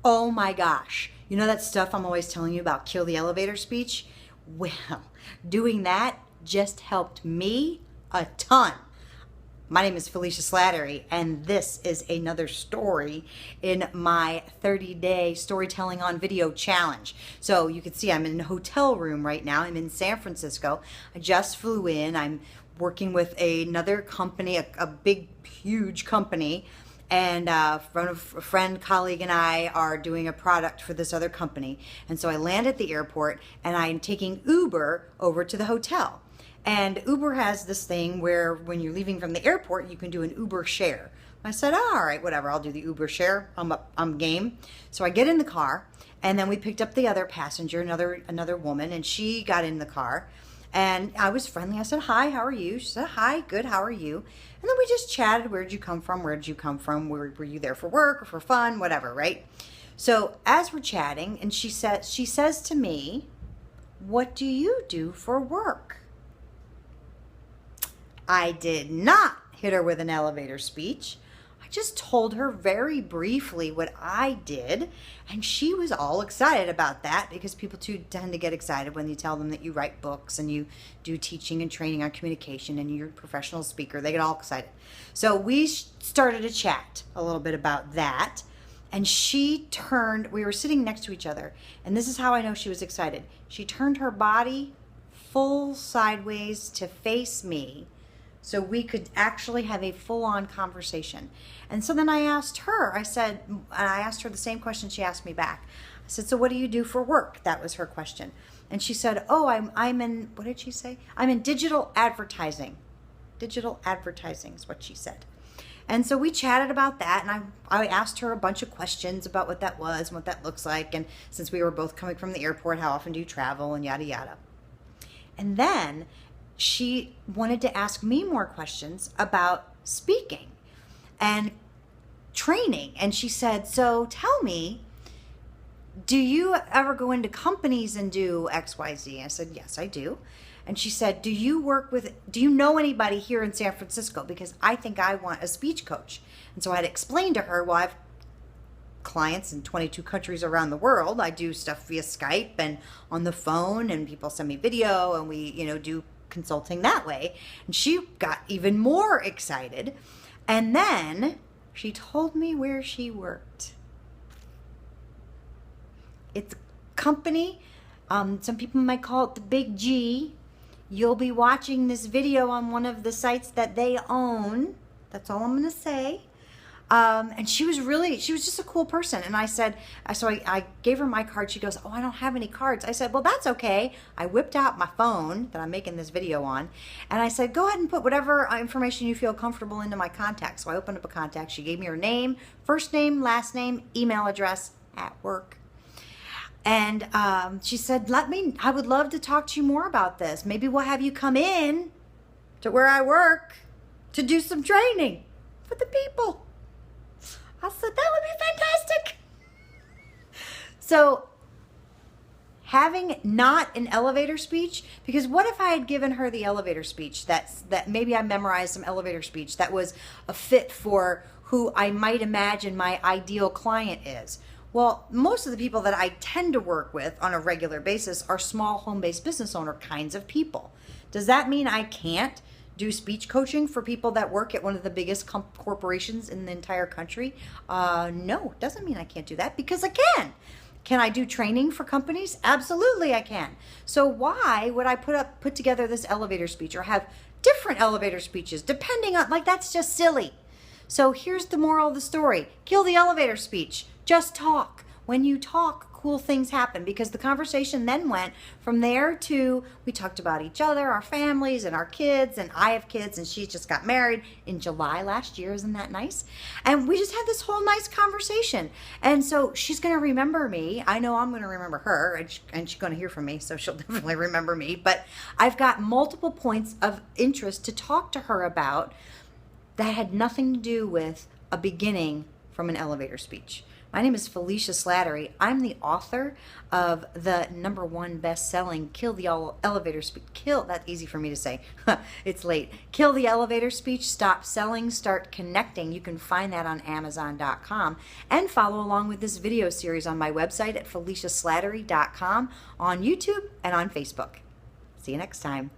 Oh my gosh. You know that stuff I'm always telling you about, kill the elevator speech? Well, doing that just helped me a ton. My name is Felicia Slattery, and this is another story in my 30-day storytelling on video challenge. So you can see I'm in a hotel room right now. I'm in San Francisco. I just flew in. I'm working with another company, a big, huge company. And a friend, colleague, and I are doing a product for this other company. And so I land at the airport, and I'm taking Uber over to the hotel. And Uber has this thing where when you're leaving from the airport, you can do an Uber share. I said, oh, all right, whatever, I'll do the Uber share. I'm game. So I get in the car, and then we picked up the other passenger, another woman, and she got in the car. And I was friendly. I said, hi, how are you? She said, hi, good, how are you? And then we just chatted. Where'd you come from? Where'd you come from? Were you there for work or for fun? Whatever, right? So as we're chatting, and she says to me, what do you do for work? I did not hit her with an elevator speech. I just told her very briefly what I did, and she was all excited about that because people too tend to get excited when you tell them that you write books and you do teaching and training on communication and you're a professional speaker. They get all excited. So we started a chat a little bit about that, and she turned, we were sitting next to each other, and this is how I know she was excited. She turned her body full sideways to face me, so we could actually have a full-on conversation. And so then I asked her, I asked her the same question she asked me back. I said, so what do you do for work? That was her question. And she said, oh, I'm in, what did she say? I'm in digital advertising. Digital advertising is what she said. And so we chatted about that, and I asked her a bunch of questions about what that was and what that looks like. And since we were both coming from the airport, how often do you travel and yada, yada. And then she wanted to ask me more questions about speaking and training. And she said, so tell me, do you ever go into companies and do XYZ? I said, yes, I do. And she said, do you know anybody here in San Francisco? Because I think I want a speech coach. And so I had explained to her, well, I have clients in 22 countries around the world. I do stuff via Skype and on the phone, and people send me video, and we, do consulting that way. And she got even more excited. And then she told me where she worked. It's a company, some people might call it the Big G. You'll be watching this video on one of the sites that they own. That's all I'm going to say. And she was just a cool person. And I said, so I gave her my card. She goes, oh, I don't have any cards. I said, well, that's okay. I whipped out my phone that I'm making this video on. And I said, go ahead and put whatever information you feel comfortable into my contacts. So I opened up a contact. She gave me her name, first name, last name, email address at work. And she said, I would love to talk to you more about this. Maybe we'll have you come in to where I work to do some training for the people. I said, that would be fantastic. So having not an elevator speech, because what if I had given her the elevator speech that maybe I memorized some elevator speech that was a fit for who I might imagine my ideal client is? Well, most of the people that I tend to work with on a regular basis are small home-based business owner kinds of people. Does that mean I can't do speech coaching for people that work at one of the biggest corporations in the entire country? No, it doesn't mean I can't do that, because I can. Can I do training for companies? Absolutely I can. So why would I put together this elevator speech or have different elevator speeches depending on, that's just silly. So here's the moral of the story. Kill the elevator speech. Just talk. When you talk, cool things happen, because the conversation then went from there to, we talked about each other, our families, and our kids, and I have kids, and she just got married in July last year. Isn't that nice? And we just had this whole nice conversation. And so she's going to remember me. I know I'm going to remember her, and she's going to hear from me, so she'll definitely remember me. But I've got multiple points of interest to talk to her about that had nothing to do with a beginning from an elevator speech. My name is Felicia Slattery. I'm the author of the #1 best-selling Kill the Elevator Speech. That's easy for me to say. It's late. Kill the Elevator Speech, Stop Selling, Start Connecting. You can find that on Amazon.com and follow along with this video series on my website at FeliciaSlattery.com, on YouTube and on Facebook. See you next time.